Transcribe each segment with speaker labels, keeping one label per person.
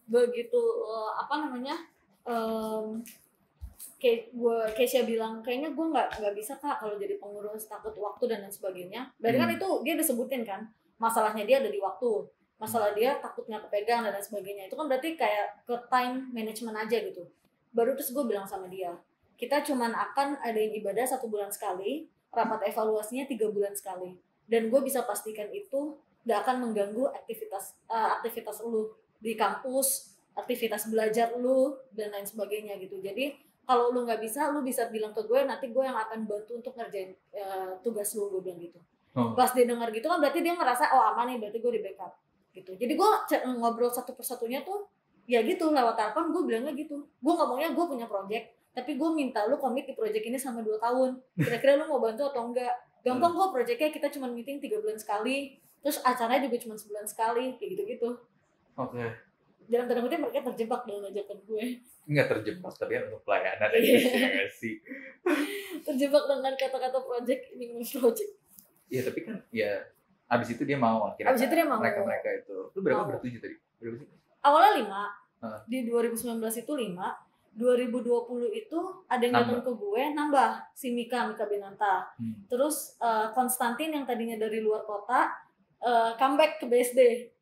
Speaker 1: begitu apa namanya kayak Keisha bilang kayaknya gue nggak bisa Kak kalau jadi pengurus, takut waktu dan lain sebagainya. Berarti kan itu dia disebutin kan masalahnya dia ada di waktu, masalah dia takutnya kepegang dan lain sebagainya. Itu kan berarti kayak ke time management aja gitu. Baru terus gue bilang sama dia, kita cuman akan adain ibadah 1 bulan sekali, rapat evaluasinya 3 bulan sekali, dan gue bisa pastikan itu nggak akan mengganggu aktivitas lu di kampus, aktivitas belajar lu dan lain sebagainya gitu. Jadi kalau lu nggak bisa, lu bisa bilang ke gue, nanti gue yang akan bantu untuk ngerjain tugas lu, gue bilang gitu. Pas dia dengar gitu kan berarti dia ngerasa oh aman nih, berarti gue di backup gitu. Jadi gue ngobrol satu persatunya tuh ya gitu lewat telepon. Gue bilangnya gitu, gue ngomongnya gue punya project, tapi gue minta lu komit di project ini selama 2 tahun, kira-kira lu mau bantu atau enggak. Gampang kok projectnya, kita cuma meeting 3 bulan sekali, terus acaranya juga cuma sebulan sekali, kayak gitu-gitu. Dalam tanda kutip mereka terjebak dengan ajakan gue.
Speaker 2: Nggak terjebak, tapi ya untuk pelayanan ya sih.
Speaker 1: Terjebak dengan kata-kata project, minimum project.
Speaker 2: Iya, tapi kan ya abis itu dia mau akhirnya.
Speaker 1: Abis itu dia mau.
Speaker 2: Mereka itu. Lu berapa bertujuh tadi? Berapa sih?
Speaker 1: Awalnya 5. Di 2019 itu 5. 2020 itu ada yang datang ke gue, nambah si Mika Benanta. Terus Konstantin yang tadinya dari luar kota comeback ke BSD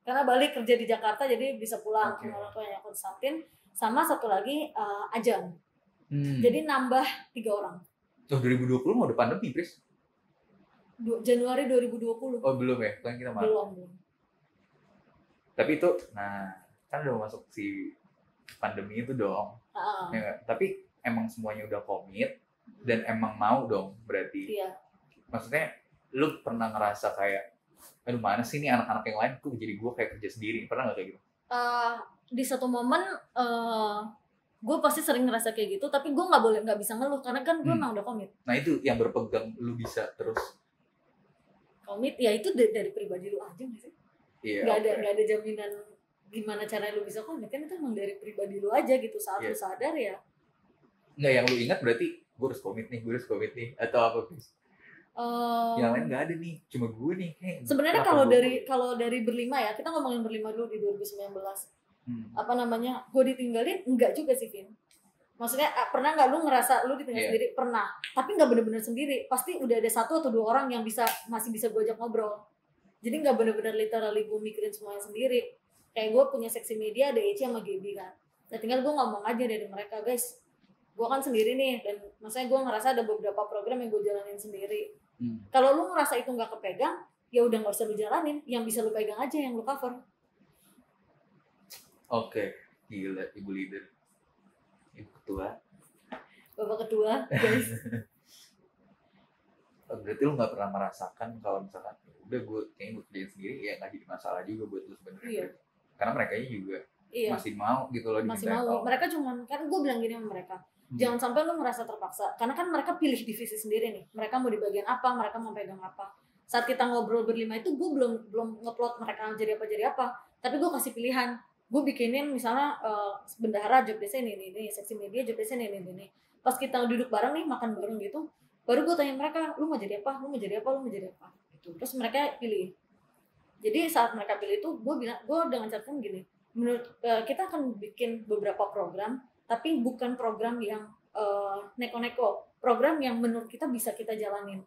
Speaker 1: karena balik kerja di Jakarta, jadi bisa pulang ke orang tuanya. Konstantin sama satu lagi Ajang. Jadi nambah 3 orang.
Speaker 2: 2020 mau udah pandemi, Pris?
Speaker 1: Januari 2020.
Speaker 2: Oh belum ya, kan kita
Speaker 1: belum.
Speaker 2: Tapi itu, nah kan udah masuk si pandemi itu dong. Ya, tapi emang semuanya udah komit dan emang mau dong berarti.
Speaker 1: Iya.
Speaker 2: Maksudnya lu pernah ngerasa kayak aduh mana sih nih anak-anak yang lain tuh, jadi gue kayak kerja sendiri, pernah nggak kayak gitu?
Speaker 1: Di satu momen gue pasti sering ngerasa kayak gitu, tapi gue nggak bisa ngeluh karena kan gue emang udah komit.
Speaker 2: Nah itu yang berpegang lu bisa terus
Speaker 1: komit ya, itu dari pribadi lu aja nggak sih? Iya, nggak ada jaminan gimana caranya lu bisa komit, kan itu emang dari pribadi lu aja gitu. Saat lu sadar ya
Speaker 2: nggak, yang lu ingat berarti gue harus komit nih atau apa sih? Yang lain nggak ada nih, cuma gue nih.
Speaker 1: Sebenarnya kalau dari berlima ya, kita ngomongin berlima dulu di 2019. Apa namanya, gue ditinggalin enggak juga sih, Vin. Maksudnya pernah nggak lu ngerasa lu ditinggal sendiri? Pernah, tapi nggak bener-bener sendiri. Pasti udah ada 1 atau 2 orang yang masih bisa gue ajak ngobrol. Jadi nggak bener-bener literally gue mikirin semuanya sendiri. Kayak gue punya seksi media, ada Eci sama Gaby kan. Nah tinggal gue ngomong aja dari mereka, guys, gue kan sendiri nih, dan maksudnya gue ngerasa ada beberapa program yang gue jalanin sendiri. Kalau lu ngerasa itu nggak kepegang, ya udah nggak usah lu jalanin. Yang bisa lu pegang aja, yang lu cover.
Speaker 2: Oke, gila, ibu leader, ibu ketua,
Speaker 1: bapak ketua, guys.
Speaker 2: Berarti lu nggak pernah merasakan kalau misalkan udah gue kayaknya gue kerjain sendiri ya nggak jadi masalah juga buat lu sebenarnya.
Speaker 1: Iya.
Speaker 2: Karena mereka juga masih mau gitu loh.
Speaker 1: Masih mau. Mereka cuman, kan gue bilang gini sama mereka, jangan sampai lu merasa terpaksa, karena kan mereka pilih divisi sendiri nih, mereka mau di bagian apa, mereka mau pegang apa. Saat kita ngobrol berlima itu gue belum ngeplot mereka jadi apa, tapi gue kasih pilihan. Gue bikinin misalnya bendahara job desk ini, seksi media job desk ini. Pas kita duduk bareng nih, makan bareng gitu, baru gue tanya mereka, lu mau jadi apa gitu. Terus mereka pilih. Jadi saat mereka pilih itu, gue dengan catatan gini, menurut kita akan bikin beberapa program, tapi bukan program yang neko-neko, program yang menurut kita bisa kita jalanin.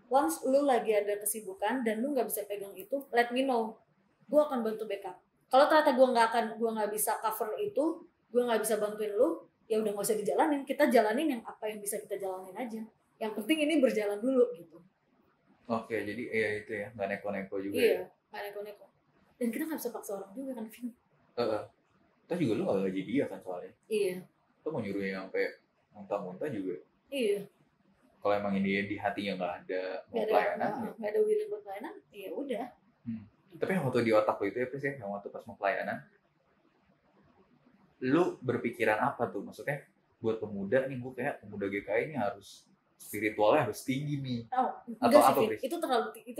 Speaker 1: Once lu lagi ada kesibukan dan lu nggak bisa pegang itu, let me know, gue akan bantu backup. Kalau ternyata gue nggak bisa cover itu, gue nggak bisa bantuin lu, ya udah nggak usah dijalanin. Kita jalanin yang apa yang bisa kita jalanin aja. Yang penting ini berjalan dulu gitu.
Speaker 2: Oke, jadi ya itu ya, nggak neko-neko juga.
Speaker 1: Iya, nggak neko-neko. Dan kita nggak bisa paksa orang juga kan, Vin.
Speaker 2: Toh juga lu nggak gaji dia kan soalnya.
Speaker 1: Iya.
Speaker 2: Lu mau nyuruh yang sampai muntah-muntah juga.
Speaker 1: Iya.
Speaker 2: Kalau emang ini di hatinya nggak ada mau pelayanan,
Speaker 1: nggak ada willing buat pelayanan, ya udah.
Speaker 2: Tapi yang waktu di otak lu itu ya, Pris, ya, yang waktu pas mau pelayanan, lu berpikiran apa tuh? Maksudnya buat pemuda nih, gue kayak pemuda GKI ini harus spiritualnya harus tinggi nih.
Speaker 1: Atau apa, Pris? Itu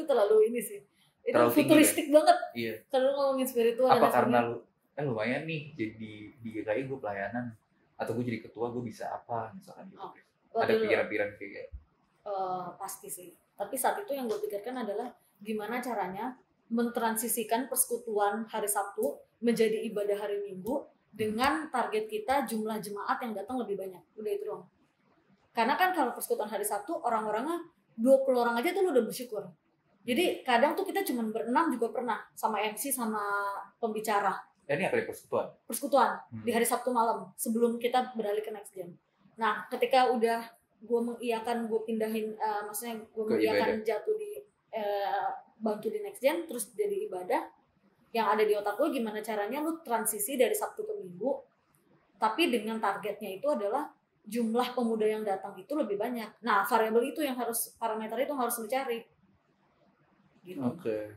Speaker 1: terlalu ini sih. Itu terlalu futuristik ya? Banget.
Speaker 2: Iya.
Speaker 1: Kalau ngomongin spiritual.
Speaker 2: Apa karena lu lumayan nih jadi di GKI gue pelayanan, atau gue jadi ketua gue bisa apa misalkan gitu. Ada pikiran-pikiran kayak
Speaker 1: pasti sih. Tapi saat itu yang gue pikirkan adalah gimana caranya mentransisikan persekutuan hari Sabtu menjadi ibadah hari Minggu dengan target kita jumlah jemaat yang datang lebih banyak. Udah itu doang. Karena kan kalau persekutuan hari Sabtu orang-orangnya 20 orang aja tuh lu udah bersyukur. Jadi kadang tuh kita cuma berenam juga pernah sama MC sama pembicara.
Speaker 2: Ini apa persekutuan?
Speaker 1: Persekutuan di hari Sabtu malam sebelum kita beralih ke next gen. Nah, ketika udah gue mengiyakan, gue pindahin, maksudnya gue mengiyakan jatuh di bantu di next gen terus jadi ibadah, yang ada di otak gue gimana caranya lu transisi dari Sabtu ke Minggu, tapi dengan targetnya itu adalah jumlah pemuda yang datang itu lebih banyak. Nah, variabel itu yang harus, parameter itu harus dicari. Gitu.
Speaker 2: Oke.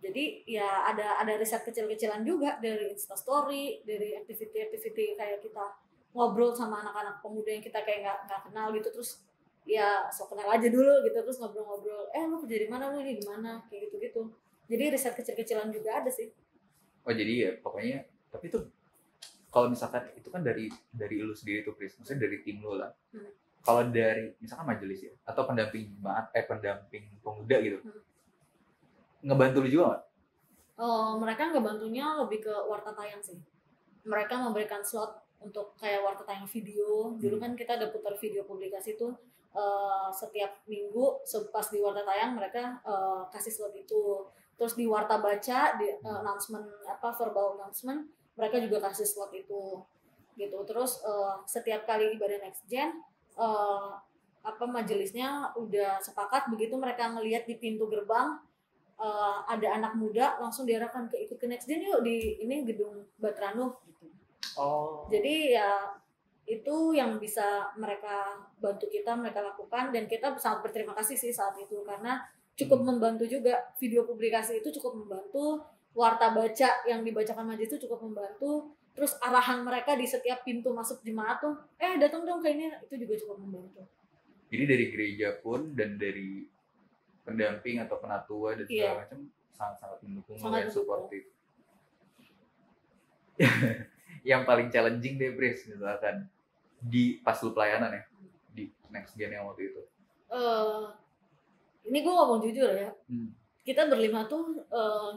Speaker 1: Jadi ya ada riset kecil-kecilan juga dari Instastory, dari activity kayak kita ngobrol sama anak-anak pemuda yang kita kayak nggak kenal gitu, terus ya sok kenal aja dulu gitu, terus ngobrol-ngobrol, lu kerja di mana, lu ini di mana, kayak gitu-gitu. Jadi riset kecil-kecilan juga ada sih.
Speaker 2: Oh jadi ya pokoknya, tapi itu kalau misalkan itu kan dari lu sendiri tuh Chris, maksudnya dari tim lu lah. Kalau dari misalkan majelis ya atau pendamping jemaat, pendamping pemuda gitu, ngebantu lu juga nggak?
Speaker 1: Mereka ngebantunya lebih ke warta tayang sih. Mereka memberikan slot untuk kayak warta tayang video. Dulu kan kita ada putar video publikasi tuh setiap minggu, pas di warta tayang mereka kasih slot itu. Terus di warta baca, di announcement verbal announcement, mereka juga kasih slot itu gitu. Terus setiap kali ibadah next gen majelisnya udah sepakat, begitu mereka ngelihat di pintu gerbang ada anak muda, langsung diarahkan ikut ke next gen yuk di ini gedung Batranu gitu. Jadi ya itu yang bisa mereka bantu kita, mereka lakukan, dan kita sangat berterima kasih sih saat itu karena cukup membantu juga. Video publikasi itu cukup membantu, warta baca yang dibacakan majelis itu cukup membantu, terus arahan mereka di setiap pintu masuk jemaat tuh datang dong ke ini, itu juga cukup membantu.
Speaker 2: Jadi dari gereja pun dan dari pendamping atau penatua dan segala macam sangat-sangat mendukung dan supportif. Yang paling challenging deh Bris, misalkan di pas lu pelayanan ya di next gen yang waktu itu.
Speaker 1: Ini gue ngomong jujur ya, kita berlima tuh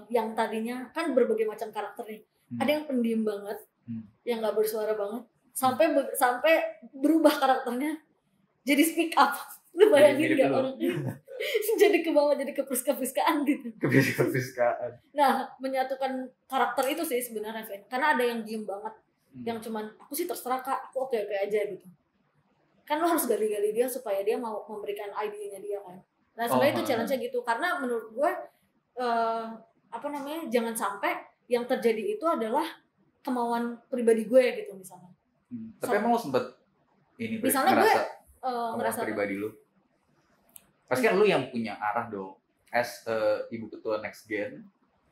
Speaker 1: yang tadinya kan berbagai macam karakter nih. Ada yang pendiam banget, yang nggak bersuara banget, sampai berubah karakternya jadi speak up. Lu bayangin nggak orang jadi ke bawah, jadi ke Priska-Priskaan gitu.
Speaker 2: Priska-Priskaan.
Speaker 1: Nah, menyatukan karakter itu sih sebenarnya, Vin. Karena ada yang diem banget, yang cuman aku sih terserah Kak, aku oke aja gitu. Kan lo harus gali-gali dia supaya dia mau memberikan idenya dia kan. Nah, sebenarnya itu challenge-nya gitu. Karena menurut gue jangan sampai yang terjadi itu adalah kemauan pribadi gue gitu misalnya.
Speaker 2: Tapi emang lo sempet ini
Speaker 1: misalnya
Speaker 2: ngerasa pribadi lu? Pasti kan lu yang punya arah dong, as ibu ketua next gen.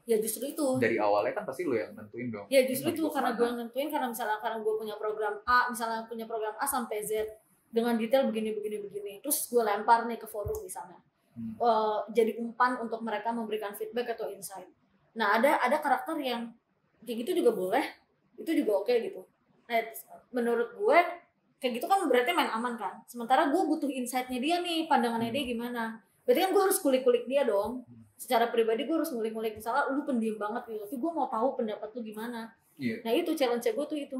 Speaker 1: Ya justru itu.
Speaker 2: Dari awalnya kan pasti lu yang nentuin dong.
Speaker 1: Ya justru itu, karena gue nentuin, karena gue punya program A, misalnya punya program A sampai Z dengan detail begini. Terus gue lempar nih ke forum misalnya. Jadi umpan untuk mereka memberikan feedback atau insight. Nah, ada karakter yang kayak gitu juga boleh, itu juga oke gitu. Nah, menurut gue kayak gitu kan berarti main aman kan. Sementara gue butuh insight-nya dia nih, pandangannya dia gimana. Berarti kan gue harus kulik-kulik dia dong. Secara pribadi gue harus ngulik-ngulik, misalnya lu pendiam banget gitu, tapi gue mau tahu pendapat lu gimana. Nah itu challenge gue tuh itu.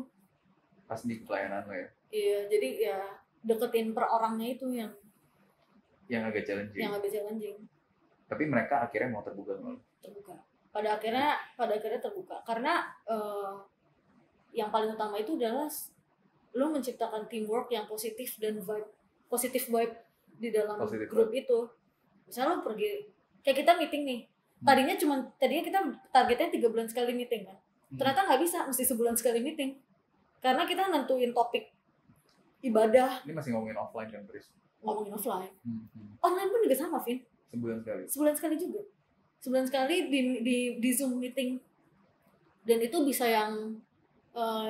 Speaker 2: Pas di pelayanan lo ya?
Speaker 1: Iya, jadi ya deketin per orangnya itu yang
Speaker 2: agak challenging. Tapi mereka akhirnya mau terbuka sama lu?
Speaker 1: Terbuka. Pada akhirnya terbuka. Karena yang paling utama itu adalah lu menciptakan teamwork yang positif dan positif vibe di dalam grup itu. Misalnya lu pergi, kayak kita meeting nih, tadinya kita targetnya 3 bulan sekali meeting kan, ternyata nggak bisa, mesti sebulan sekali meeting karena kita nentuin topik ibadah.
Speaker 2: Ini masih ngomongin offline kan Chris?
Speaker 1: Ngomongin offline. Online pun juga sama, Vin. Sebulan sekali juga. Sebulan sekali di Zoom meeting, dan itu bisa yang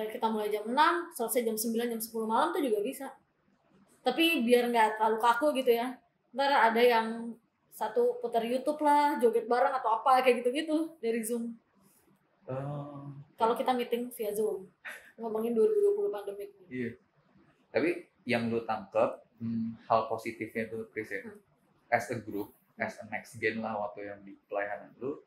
Speaker 1: kita mulai jam 6, selesai jam 9, jam 10 malam tuh juga bisa. Tapi biar nggak terlalu kaku gitu ya. Ntar ada yang satu putar YouTube lah, joget bareng atau apa kayak gitu-gitu dari Zoom. Kalau kita meeting via Zoom, ngomongin 2020 pandemik.
Speaker 2: Iya. Tapi yang lu tangkap hal positifnya tuh Chris ya, as a group, as a next gen lah waktu yang di pelayanan lu,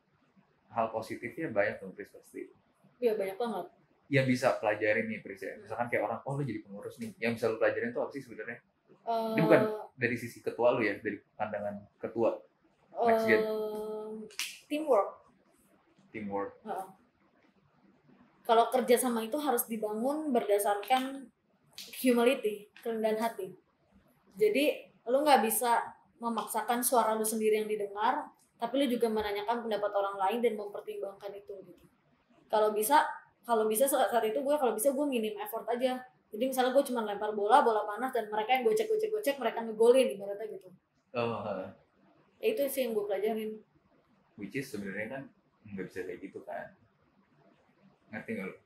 Speaker 2: hal positifnya banyak tuh Pris pasti.
Speaker 1: Iya banyak banget.
Speaker 2: Yang bisa pelajarin nih Pris ya. Misalkan kayak orang, oh lu jadi pengurus nih. Yang bisa lu pelajarin tuh apa sih sebenarnya? Ini bukan dari sisi ketua lu ya, dari pandangan ketua Next Gen.
Speaker 1: Teamwork. Kalau kerja sama itu harus dibangun berdasarkan humility, kerendahan hati. Jadi lu nggak bisa memaksakan suara lu sendiri yang didengar, tapi lu juga menanyakan pendapat orang lain dan mempertimbangkan itu gitu. Kalau bisa saat itu gue minim effort aja. Jadi misalnya gue cuma lempar bola panas dan mereka yang gocek, mereka ngegolin ibaratnya gitu. Ya itu sih yang gue pelajarin.
Speaker 2: Which is sebenarnya kan nggak bisa kayak gitu kan. Ngerti nggak lu?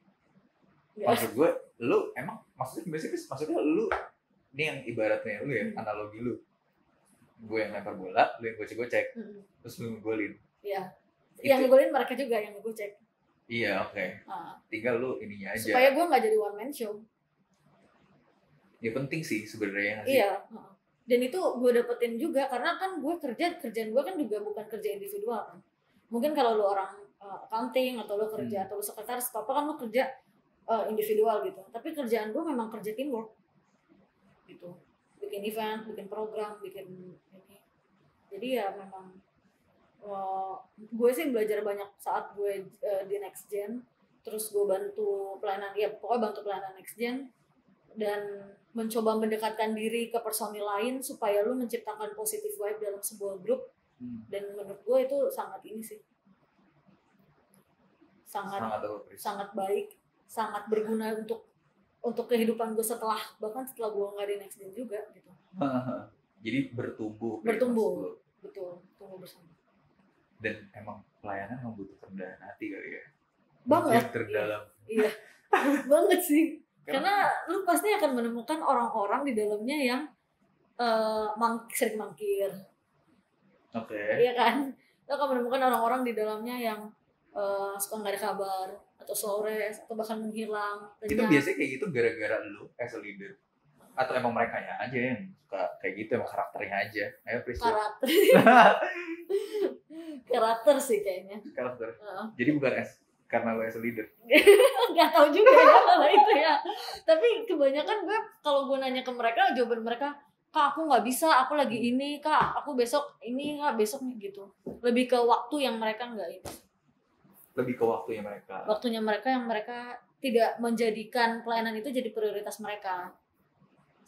Speaker 2: Maksud gue, lu emang maksudnya lu ini yang ibaratnya lu ya, analogi lu. Gue yang lempar bola, lu yang gocek-gocek. Terus lu ngegolin.
Speaker 1: Iya. Yang ngegolin mereka juga yang ngegocek.
Speaker 2: Iya, oke. Tinggal lu ininya aja.
Speaker 1: Supaya gue nggak jadi one man show.
Speaker 2: Ya penting sih sebenarnya.
Speaker 1: Iya. Dan itu gue dapetin juga karena kan kerjaan gue kan juga bukan kerja individual kan. Mungkin kalau lu orang accounting atau lu kerja atau lu sekretaris apa kan lu kerja individual gitu. Tapi kerjaan gue memang kerja teamwork. Gitu. Bikin event, bikin program, bikin ini. Jadi ya memang gue sih belajar banyak saat gue di Next Gen. Terus gue bantu pelayanan Next Gen dan mencoba mendekatkan diri ke personil lain supaya lu menciptakan positive vibe dalam sebuah grup. Dan menurut gue itu sangat ini sih sangat baik, sangat berguna untuk kehidupan gue bahkan setelah gue nggak di Next Gen juga gitu.
Speaker 2: Jadi bertumbuh
Speaker 1: betul, tumbuh bersama.
Speaker 2: Dan emang pelayanan membutuhkan kerendahan hati kali ya,
Speaker 1: banget
Speaker 2: terdalam.
Speaker 1: Iya banget sih. Karena lu pasti akan menemukan orang-orang di dalamnya yang sering mangkir. Iya kan? Lu akan menemukan orang-orang di dalamnya yang suka nggak ada kabar atau sore atau bahkan menghilang.
Speaker 2: Itu biasanya kayak gitu gara-gara lu as a leader atau emang mereka aja yang suka kayak gitu, emang karakternya aja? Ayo Pris.
Speaker 1: Karakter sih kayaknya.
Speaker 2: Jadi bukan karena lo as a leader.
Speaker 1: Nggak tahu juga ya kalau itu ya. Tapi kebanyakan kalau gue nanya ke mereka, jawaban mereka, Kak aku nggak bisa, aku lagi ini, Kak aku besok ini, Kak besok gitu. Lebih ke waktu yang mereka nggak itu. Waktunya mereka yang mereka tidak menjadikan pelayanan itu jadi prioritas mereka.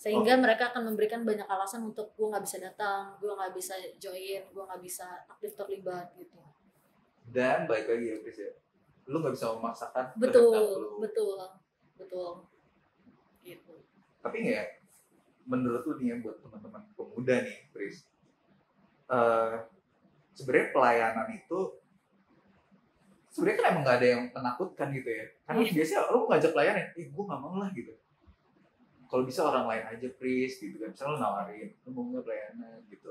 Speaker 1: Sehingga mereka akan memberikan banyak alasan untuk gue nggak bisa datang, gue nggak bisa join, gue nggak bisa aktif terlibat gitu.
Speaker 2: Dan balik lagi ya Chris ya, lu nggak bisa memaksakan.
Speaker 1: Betul gitu.
Speaker 2: Tapi nggak, menurut lu nih ya, buat teman-teman pemuda nih Chris, sebenarnya pelayanan itu sebenarnya kan emang nggak ada yang menakutkan gitu ya, karena biasanya lu ngajak pelayanan, gue nggak mau lah gitu. Kalau bisa orang lain aja Chris gitu kan, misalnya lu nawarin, lu mau nggak pelayanan gitu.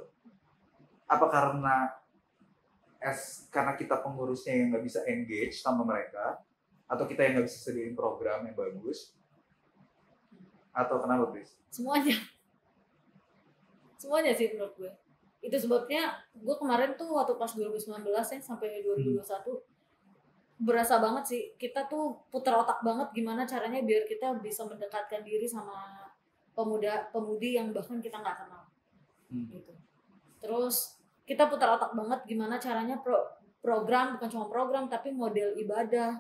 Speaker 2: Apa karena kita pengurusnya yang nggak bisa engage sama mereka, atau kita yang nggak bisa sediain program yang bagus, atau kenapa Chris?
Speaker 1: Semuanya sih menurut gue. Itu sebabnya gue kemarin tuh waktu pas 2019 ya sampai 2021 berasa banget sih kita tuh putar otak banget gimana caranya biar kita bisa mendekatkan diri sama pemudi yang bahkan kita nggak kenal gitu. Terus kita putar otak banget gimana caranya program, bukan cuma program tapi model ibadah,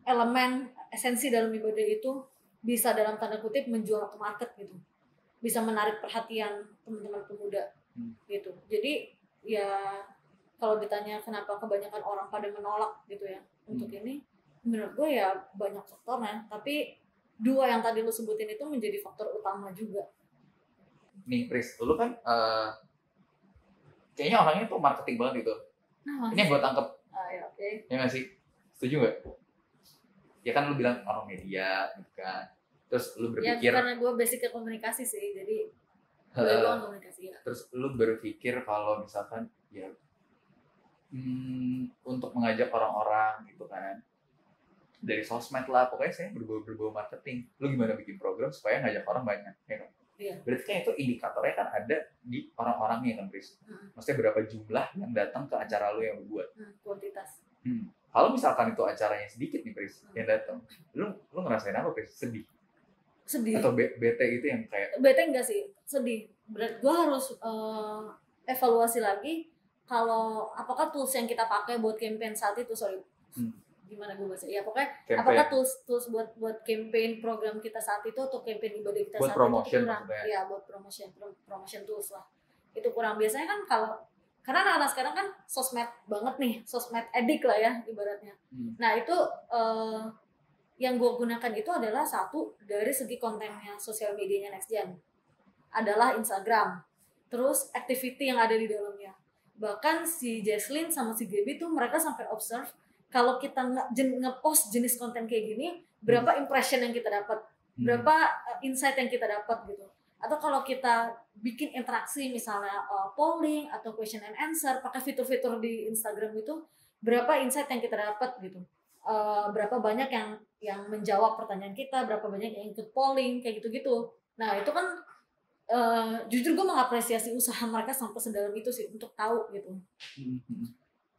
Speaker 1: elemen esensi dalam ibadah itu bisa dalam tanda kutip menjual ke market gitu, bisa menarik perhatian teman-teman pemuda gitu. Jadi ya kalau ditanya kenapa kebanyakan orang pada menolak gitu ya untuk ini, menurut gue ya banyak faktornya, tapi dua yang tadi lu sebutin itu menjadi faktor utama juga.
Speaker 2: Nih Pris, lu kan kayaknya orangnya tuh marketing banget gitu. Ini yang gue tangkep.
Speaker 1: Ya, okay.
Speaker 2: Ya nggak sih? Setuju nggak? Ya kan lu bilang orang media gitu kan. Terus lu berpikir.
Speaker 1: Ya karena gue basicnya komunikasi sih, jadi gue komunikasi ya.
Speaker 2: Terus lu berpikir kalau misalkan ya untuk mengajak orang-orang gitu kan dari sosmed lah, pokoknya saya berbau marketing. Lu gimana bikin program supaya ngajak orang banyak, ya kan?
Speaker 1: Iya.
Speaker 2: Berarti kan itu indikatornya kan ada di orang-orangnya kan, Pris. Maksudnya berapa jumlah yang datang ke acara lu yang lu buat.
Speaker 1: Kuantitas.
Speaker 2: Kalau misalkan itu acaranya sedikit nih, Pris, yang datang, lu ngerasain apa, Pris? Sedih atau bete itu yang kayak
Speaker 1: bete enggak sih, sedih. Berarti gue harus evaluasi lagi kalau apakah tools yang kita pakai buat campaign saat itu, gimana gue bahasa ya, pokoknya campaign. Apakah tools buat campaign program kita saat itu atau campaign ibadah kita buat saat
Speaker 2: promotion,
Speaker 1: itu kurang ya, buat promotion tools lah itu kurang. Biasanya kan kalau karena anak-anak sekarang kan sosmed banget nih, sosmed edik lah ya ibaratnya. Nah itu yang gue gunakan itu adalah satu dari segi kontennya sosial medianya NextGen adalah Instagram, terus activity yang ada di dalamnya. Bahkan si Jesslyn sama si Gaby tuh mereka sampai observe kalau kita nge-post jenis konten kayak gini, berapa impression yang kita dapat, berapa insight yang kita dapat gitu. Atau kalau kita bikin interaksi misalnya polling atau question and answer pakai fitur-fitur di Instagram itu, berapa insight yang kita dapat gitu. Berapa banyak yang menjawab pertanyaan kita, berapa banyak yang ikut polling kayak gitu-gitu. Nah itu kan jujur gue mengapresiasi usaha mereka sampai sedalam itu sih untuk tahu gitu.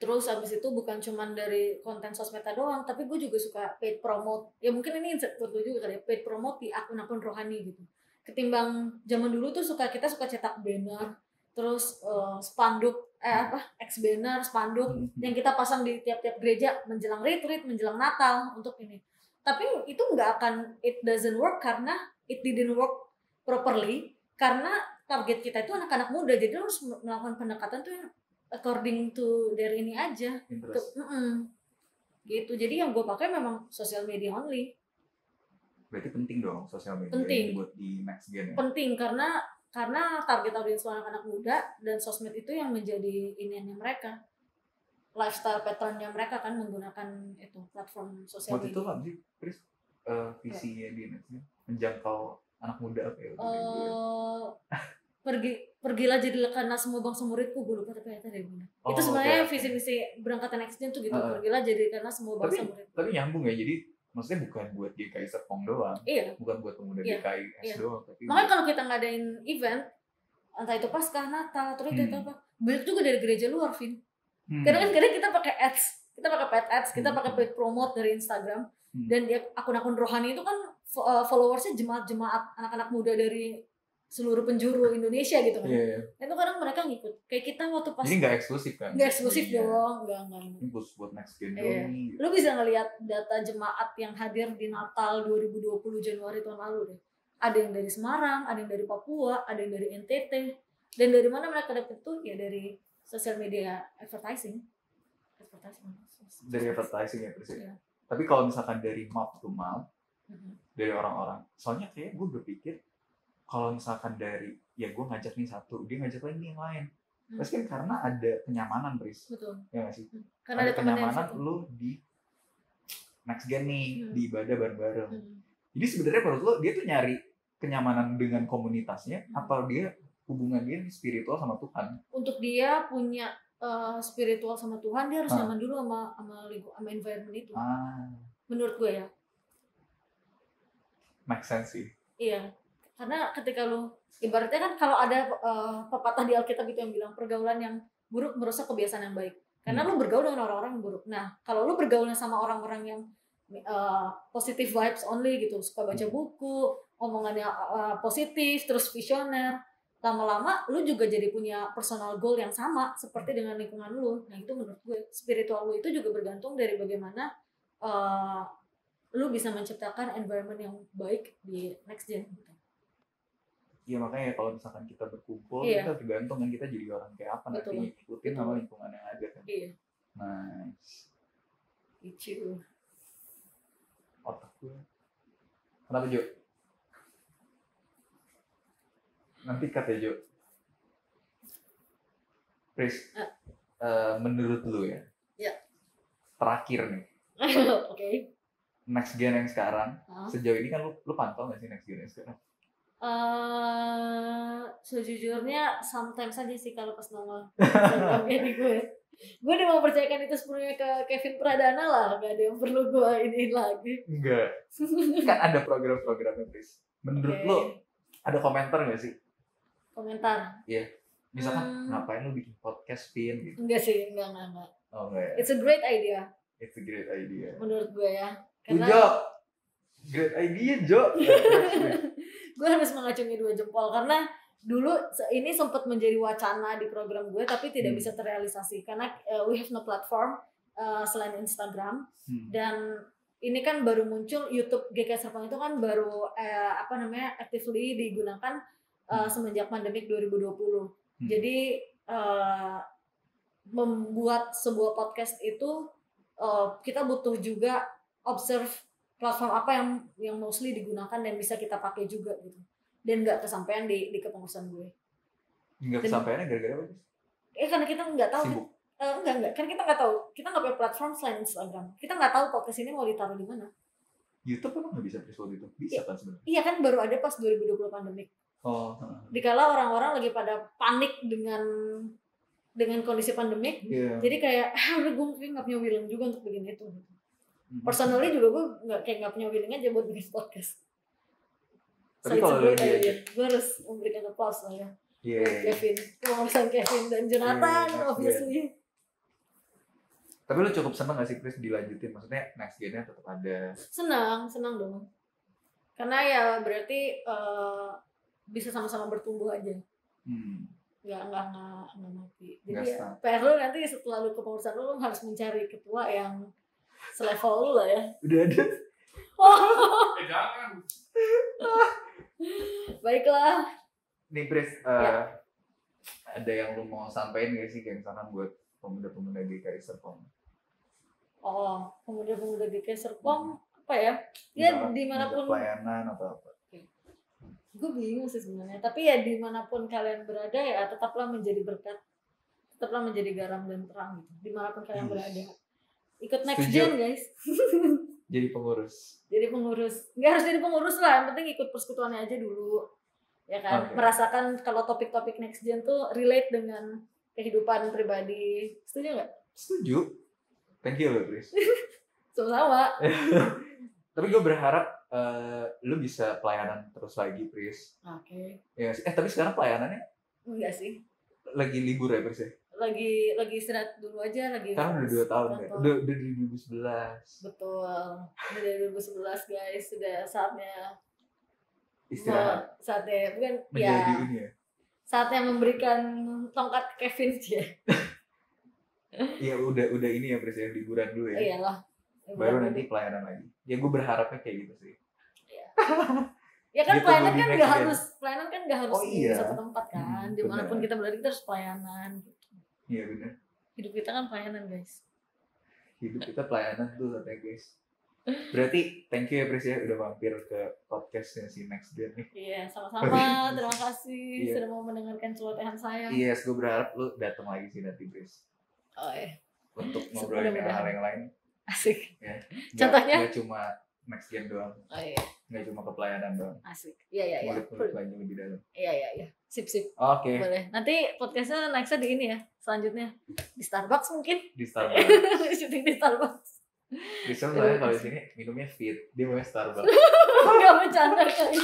Speaker 1: Terus abis itu bukan cuman dari konten sosmed doang, tapi gue juga suka paid promote. Ya mungkin ini insert gue juga kali ya, paid promote di akun-akun rohani gitu. Ketimbang zaman dulu tuh kita suka cetak banner, terus spanduk ex banner, spanduk yang kita pasang di tiap-tiap gereja menjelang retreat, menjelang Natal untuk ini. Tapi itu nggak akan, it doesn't work karena it didn't work properly, karena target kita itu anak-anak muda, jadi harus melakukan pendekatan tuh yang according to their ini aja gitu. Jadi yang gue pakai memang sosial media only.
Speaker 2: Berarti penting dong sosial media
Speaker 1: penting.
Speaker 2: Buat di NextGen ya?
Speaker 1: Penting karena target audiens anak-anak muda dan sosmed itu yang menjadi iniannya mereka, lifestyle patternnya mereka kan menggunakan itu platform sosial media.
Speaker 2: Waktu itu apa sih, Chris, visinya di NextGen menjangkau anak muda apa ya?
Speaker 1: Pergilah jadilah karena semua bangsa muridku, gue lupa tapi tadi gimana. Itu sebenarnya visi-misi berangkatan NextGen tuh gitu. Pergilah jadi karena semua bangsa murid.
Speaker 2: Tapi nyambung ya, jadi maksudnya bukan buat GKI Serpong doang.
Speaker 1: Iya.
Speaker 2: Bukan buat pemuda GKI S doang. Tapi
Speaker 1: makanya kalau kita ngadain event, entah itu Paskah, Natal, terus itu apa, banyak juga dari gereja luar, Vin. Kadang kita pakai ads, kita pakai paid ads, kita pakai paid promote dari Instagram. Dan di akun-akun rohani itu kan followersnya jemaat-jemaat anak-anak muda dari seluruh penjuru Indonesia gitu kan. Itu kadang mereka ngikut. Kayak kita waktu pas.
Speaker 2: Jadi nggak eksklusif kan?
Speaker 1: Nggak eksklusif dong, nggak.
Speaker 2: Ini buat NextGen doang nih.
Speaker 1: Lu bisa ngelihat data jemaat yang hadir di Natal 2020 Januari tahun lalu deh. Ada yang dari Semarang, ada yang dari Papua, ada yang dari NTT. Dan dari mana mereka dapat itu? Ya dari sosial media advertising.
Speaker 2: Dari advertising ya terus ya. Tapi kalau misalkan dari mouth to mouth, dari orang-orang, soalnya kayak gue berpikir kalau misalkan dari ya gue ngajak nih satu, dia ngajak lagi yang lain, pasti kan karena ada kenyamanan, Pris.
Speaker 1: Betul.
Speaker 2: Ya nggak sih?
Speaker 1: Karena ada
Speaker 2: kenyamanan lu di NextGen nih, di ibadah bareng-bareng. Jadi sebenarnya menurut lo dia tuh nyari kenyamanan dengan komunitasnya, atau dia hubungan dia spiritual sama Tuhan? Untuk
Speaker 1: dia punya spiritual sama Tuhan, dia harus nyaman dulu sama environment itu. Menurut gue ya.
Speaker 2: Make sense sih.
Speaker 1: Iya. Karena ketika lu ibaratnya kan kalau ada pepatah di Alkitab itu yang bilang pergaulan yang buruk merusak kebiasaan yang baik. Karena lu bergaul dengan orang-orang yang buruk. Nah, kalau lu bergaulnya sama orang-orang yang positive vibes only gitu, suka baca buku, omongannya positif, terus visioner, lama-lama lu juga jadi punya personal goal yang sama seperti dengan lingkungan lu. Nah, itu menurut gue spiritual lu itu juga bergantung dari bagaimana lu bisa menciptakan environment yang baik di NextGen gitu.
Speaker 2: Iya, makanya kalau misalkan kita berkumpul, kita tergantung kan kita jadi orang kayak apa. Betul. Nanti ikutin sama lingkungan yang ada kan. Iya. Nice.
Speaker 1: Itu.
Speaker 2: Otak gue. Kenapa, Jo? Nanti cut ya, Jo. Pris, menurut lu ya?
Speaker 1: Ya.
Speaker 2: Terakhir nih.
Speaker 1: Oke.
Speaker 2: NextGen yang sekarang, sejauh ini kan lu pantau nggak sih NextGen yang sekarang?
Speaker 1: Sejujurnya sometimes aja sih kalau pas nongol ini gue udah mau percayakan itu sepenuhnya ke Kevin Pradana lah, gak ada yang perlu gue iniin lagi.
Speaker 2: Enggak. Kan ada program-programnya, Pris. Menurut lo Ada komentar nggak sih?
Speaker 1: Komentar.
Speaker 2: Iya. Misalkan ngapain lu bikin podcast, Vin? Gitu.
Speaker 1: Enggak sih, enggak.
Speaker 2: Oh enggak ya.
Speaker 1: It's a great idea.
Speaker 2: It's a great idea.
Speaker 1: Menurut gue ya. Karena
Speaker 2: Jo, great idea Jo.
Speaker 1: gue harus mengacungi 2 jempol karena dulu ini sempat menjadi wacana di program gue tapi tidak bisa terrealisasi karena we have no platform selain Instagram dan ini kan baru muncul YouTube GK Serpong itu kan baru actively digunakan semenjak pandemik 2020. Jadi membuat sebuah podcast itu kita butuh juga observe platform apa yang mostly digunakan dan bisa kita pakai juga gitu. Dan nggak kesampaian di kepengurusan gue.
Speaker 2: Nggak kesampaiannya gara-gara apa?
Speaker 1: Karena kita nggak tahu.
Speaker 2: Sibuk.
Speaker 1: Enggak. Kan kita nggak tahu. Kita nggak punya platform selain Instagram. Kita nggak tahu podcast ini mau ditaruh di mana.
Speaker 2: YouTube emang nggak bisa visual itu? Bisa kan sebenarnya?
Speaker 1: Iya kan baru ada pas 2020 pandemik.
Speaker 2: Oh.
Speaker 1: Dikala orang-orang lagi pada panik dengan kondisi pandemik.
Speaker 2: Yeah.
Speaker 1: Jadi kayak, udah gue mungkin nggak punya willing juga untuk bikin itu. Personally juga gue nggak punya willing aja buat bikin podcast.
Speaker 2: Tapi kalau
Speaker 1: gue harus memberikan applause lah ya. Kevin, pengurusan Kevin dan Jonathan, obviously.
Speaker 2: Tapi lu cukup seneng gak sih Chris dilanjutin? Maksudnya next gen-nya tetap ada.
Speaker 1: Senang dong. Karena ya berarti bisa sama-sama bertumbuh aja. Nggak mati. Jadi ya, PR lu nanti setelah lu kepengurusan lu harus mencari ketua yang selevel lu lah ya.
Speaker 2: Udah ada.
Speaker 3: Jangan.
Speaker 1: Baiklah.
Speaker 2: Nih Chris, ada yang lu mau sampein gak sih kayak misalkan buat pemuda-pemuda GKI Serpong?
Speaker 1: Oh, pemuda-pemuda GKI Serpong apa ya? Ya dimanapun
Speaker 2: pelayanan atau apa?
Speaker 1: Gue bingung sih sebenarnya. Tapi ya dimanapun kalian berada ya tetaplah menjadi berkat, tetaplah menjadi garam dan terang gitu. Dimanapun kalian berada. Ikut next gen guys.
Speaker 2: Jadi pengurus.
Speaker 1: Nggak harus jadi pengurus lah, yang penting ikut persekutuannya aja dulu. Ya kan, merasakan kalau topik-topik next gen tuh relate dengan kehidupan pribadi. Setuju nggak?
Speaker 2: Setuju. Thank you loh, Chris.
Speaker 1: Sama-sama.
Speaker 2: Tapi gue berharap lu bisa pelayanan terus lagi, Chris.
Speaker 1: Oke.
Speaker 2: Ya, tapi sekarang pelayanannya?
Speaker 1: Enggak sih.
Speaker 2: Lagi libur ya, Chris ya?
Speaker 1: Lagi istirahat dulu aja lagi.
Speaker 2: Sekarang udah 2 tahun ya? Udah dari 2011.
Speaker 1: Betul. Udah dari 2011 guys, sudah saatnya
Speaker 2: istirahat.
Speaker 1: Saatnya bukan
Speaker 2: menjadi ini ya.
Speaker 1: Saatnya memberikan tongkat ke Kevin aja.
Speaker 2: Iya, udah ini ya Pris ya, liburan dulu ya.
Speaker 1: Iyalah.
Speaker 2: Baru nanti pelayanan lagi. Ya gue berharapnya kayak gitu sih.
Speaker 1: Iya. Ya kan
Speaker 2: gitu
Speaker 1: pelayanan kan nggak harus di
Speaker 2: iya.
Speaker 1: satu tempat kan. Dimanapun kita berada kita harus pelayanan.
Speaker 2: Iya benar.
Speaker 1: Hidup kita kan pelayanan guys.
Speaker 2: Hidup kita pelayanan tuh katanya guys. Berarti thank you ya Pris ya udah mampir ke podcastnya si Next Gen nih.
Speaker 1: Iya sama-sama. Terima kasih sudah mau mendengarkan celotehan saya.
Speaker 2: Yes, gue berharap lu datang lagi sih nanti Pris.
Speaker 1: Oh iya.
Speaker 2: Untuk ngobrolin hal yang lain.
Speaker 1: Asik.
Speaker 2: Ya.
Speaker 1: Contohnya?
Speaker 2: Gak cuma Next Gen doang.
Speaker 1: Oh iya.
Speaker 2: Nggak cuma ke pelayanan doang.
Speaker 1: Asik. Iya.
Speaker 2: Mulut lagi lebih dalam.
Speaker 1: Iya. Sip.
Speaker 2: Oke.
Speaker 1: Boleh. Nanti podcastnya nextnya di ini ya. Selanjutnya di Starbucks mungkin.
Speaker 2: Di Starbucks.
Speaker 1: Syuting di Starbucks.
Speaker 2: Bisa soalnya kalau di sini minumnya fit. Dia mau Starbucks.
Speaker 1: Gak bercanda kali.